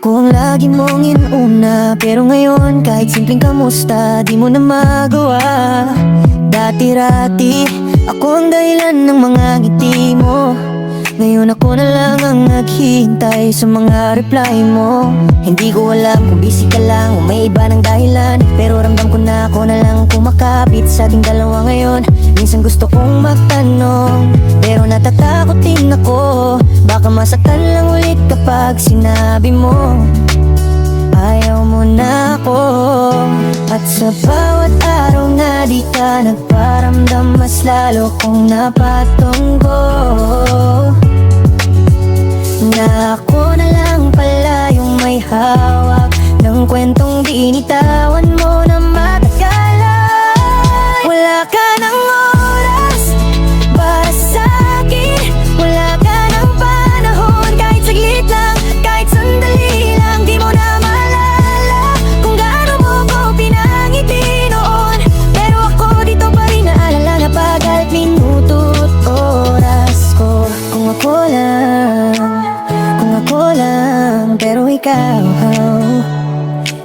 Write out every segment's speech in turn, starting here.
Ako ang lagi mong inuna, pero ngayon kahit simpleng kamusta di mo na magawa. Dati-rati ako ang dahilan ng mga ngiti mo, ngayon ako na lang ang naghihintay sa mga reply mo. Hindi ko alam kung busy ka lang o may iba ng dahilan, pero ramdam ko na ako na lang kumakapit sa ating dalawa ngayon. Minsan gusto kong magtanong, pero natatakot din ako, baka masaktan lang ulit kapag sinabi mo ayaw mo na ako. At sa bawat araw na di ka nagparamdam, mas lalo kong napatunggo na ako na lang pala yung may hawak ng kwentong binitawan mo na matagalan. Wala ka ng oras para sa'kin, wala ka ng panahon, kahit saglit lang, kahit sandali lang. Di mo na maalala kung gaano mo ko pinangiti noon, pero ako dito pa rin naalala na pagkat minuto at oras ko. Kung ako lang, pero ikaw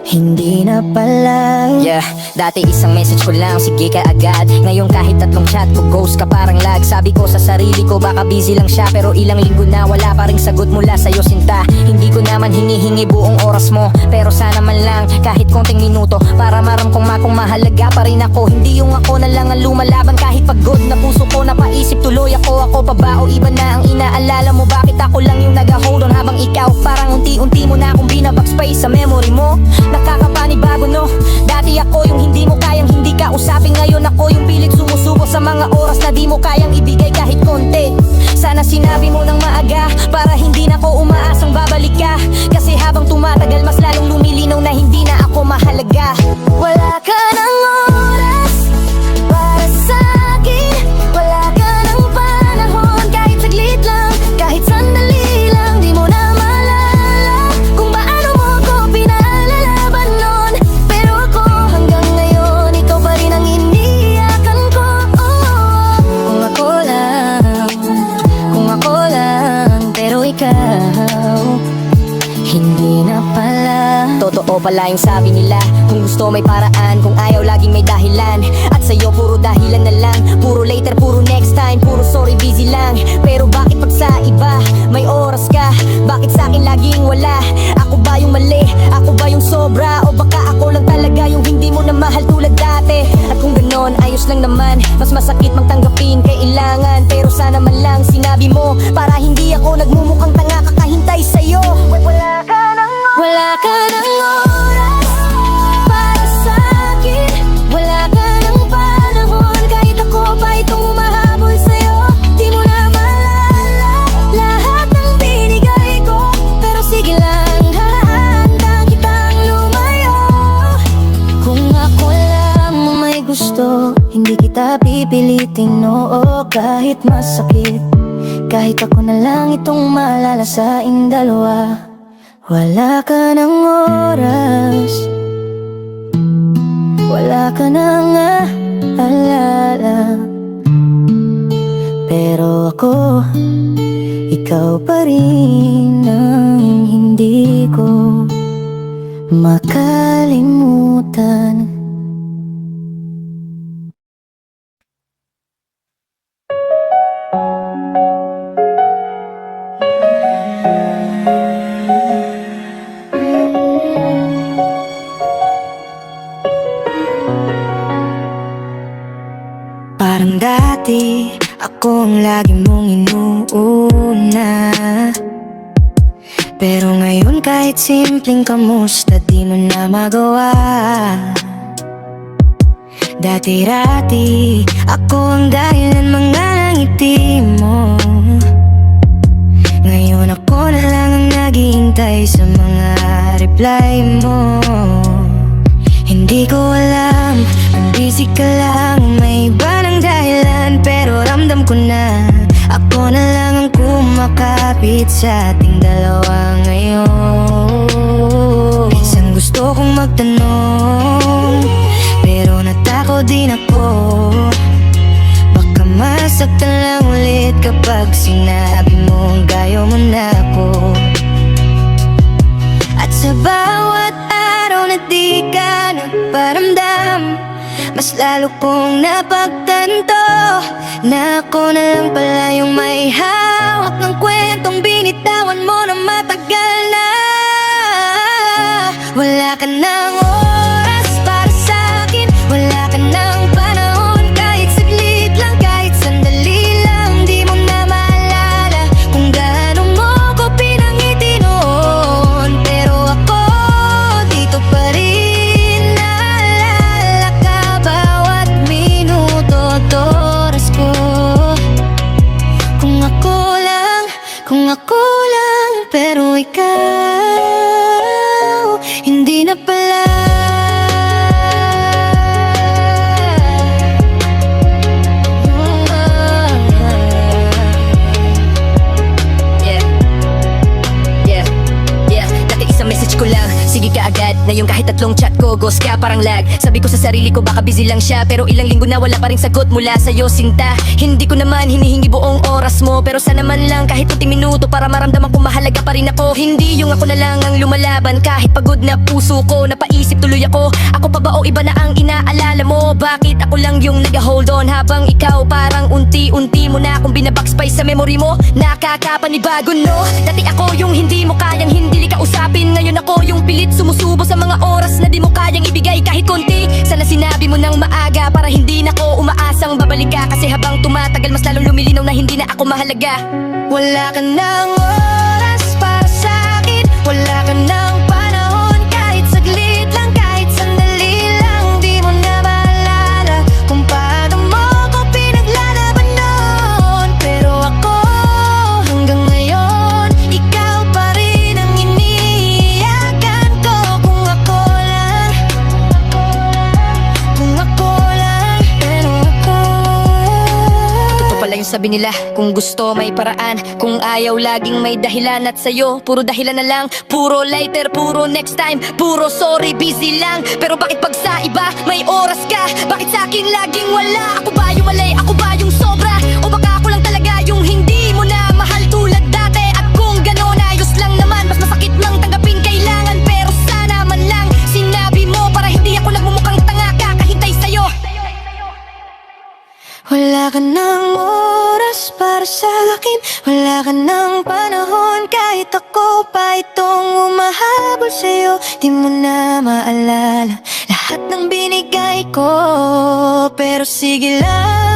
hindi na pala. Yeah, dati isang message ko lang, sige ka agad. Ngayon kahit tatlong chat ko, ghost ka parang lag. Sabi ko sa sarili ko, baka busy lang siya, pero ilang linggo na wala pa ring sagot mula sa'yo, sinta. Hindi ko naman hinihingi buong oras mo, pero sana man lang kahit konting minuto, para maramkong kung mahalaga pa rin ako. Hindi yung ako na lang ang lumalaban, kahit pagod na puso ko, napaisip tuloy ako pa ba o iba na ang inaalala mo? Bakit ako lang yung nag-hold on habang ikaw parang unti-unti mo na akong binabackspace sa memory mo? Nakakapanibago no, dati ako yung hindi mo kayang hindi ka usapin, ngayon ako yung pilit sumusubo sa mga oras na di mo kayang ibigay kahit konti. Sana sinabi mo ng maaga para hindi na ko umaasang babalik ka, kasi habang tumatagal mas lalong lumilinaw na hindi na ako mahalaga. Wala ka ng oras para sa'kin, wala ka ng panahon, kahit saglit lang, kahit sandali lang. Di mo na maalala kung paano mo ko pinalalaban nun, pero ako hanggang ngayon ikaw pa rin ang iniyakan ko. Kung ako lang, pero ikaw hindi na pala. Totoo pala yung sabi nila, kung gusto may paraan, kung ayaw laging may dahilan. At sa'yo puro dahilan na lang, puro later, puro next time, puro sorry busy lang. Pero bakit pag sa iba may oras ka, bakit sa'kin laging wala? Ako ba yung mali? Ako ba yung sobra? O baka ako lang talaga yung hindi mo na mahal tulad dati? At kung ganon, ayos lang naman, mas masakit mang tanggapin kailangan, pero sana man lang sinabi mo, para hindi ako nagmumukhang tanga kakahintay sa'yo. Wala ka ng oras para sa'kin, wala ka ng panahon, kahit ako pa itong umahabol sa'yo. Di mo na maalala lahat ng binigay ko, pero sige lang, hahandang kitang lumayo. Kung ako lang may gusto, hindi kita pipiliting oo, kahit masakit, kahit ako na lang itong maalala sa ating dalawa. Wala ka ng oras, wala ka nang alala, pero ako, ikaw pa rin ang hindi ko makalimutan. Parang dati, ako ang lagi mong inuuna, pero ngayon kahit simpleng kamusta di mo na magawa. Dati-rati, ako ang dahilan mga ngiti mo, ngayon ako na lang ang naghihintay sa mga reply mo. Hindi ko alam kung busy ka lang, may iba ng dahilan, pero ramdam ko na ako na lang ang kumakapit sa ating dalawa ngayon. Minsan gusto kong magtanong, pero natakot din ako, baka masaktan lang ulit kapag sinabi mong gayo mo na ako. At Sa bawat araw na di ka nagparamdam, mas lalo kong napagtanto na ako na lang pala yung may hawak ng kwentong binitawan mo na matagal na. Wala ka ng oras para sa'kin, wala ka ng panahon, kahit saglit lang, kahit sandali lang. Di mo na maalala kung gaano mo ko pinangiti noon. Pero ako dito pa rin, naalala ka bawat minuto at oras ko. Kung ako lang, pero ikaw hindi na pala. Dati isang message ko lang, sige ka agad. Ngayon kahit tatlong chat ko, ghost ka parang lag. Sabi ko sa sarili ko baka busy lang siya, pero ilang linggo na wala pa rin sagot mula sa'yo, sinta. Hindi ko naman hinihingi buong oras mo, pero sana man lang kahit puting minuto para maramdaman kong mahalaga pa rin ako. Hindi yung ako na lang ang lumalaban, kahit pagod na puso ko, napaisip tuloy ako. Ako pa ba o iba na ang inaalala mo? Bakit ako lang yung nag-hold on, habang ikaw parang unti-unti mo na akong binabackspice sa memory mo? Nakakapanibago no? Dati ako yung hindi mo kayang hindi kausapin, ngayon ako yung pilit sumusubo sa mga oras na di mo kayang ibigay kahit konti. Sana sinabi mo ng maaga para hindi na ako umaasang babalik ka, kasi habang tumatagal mas lalong lumilinaw na hindi na ako mahalaga. Wala ka ng oras para sa'kin, wala ka ng panahon, kahit saglit lang, kahit sandali lang. Di mo na maalala kung paano mo ko pinaglalaban noon. Pero ako hanggang ngayon, ikaw pa rin ang iniiyakan ko. Kung ako lang, pero ako. Totoo pala yung sabi nila, kung gusto may paraan, kung ayaw laging may dahilan. At sa'yo, puro dahilan na lang, puro later, puro next time, puro sorry, busy lang. Pero bakit pag sa iba may oras ka? Bakit sa'kin laging wala? Ako ba yung mali? Ako ba yung sobra? O baka ako lang talaga yung hindi mo na mahal tulad dati? At kung gano'n, ayos lang naman, mas masakit lang tanggapin kailangan. Pero sana man lang sinabi mo para hindi ako nagmumukhang tanga kakahintay sa'yo. Wala ka ng oras para sa akin, wala ka ng panahon, kahit ako pa itong umahabol sa'yo. Di mo na maalala lahat ng binigay ko, pero sige lang.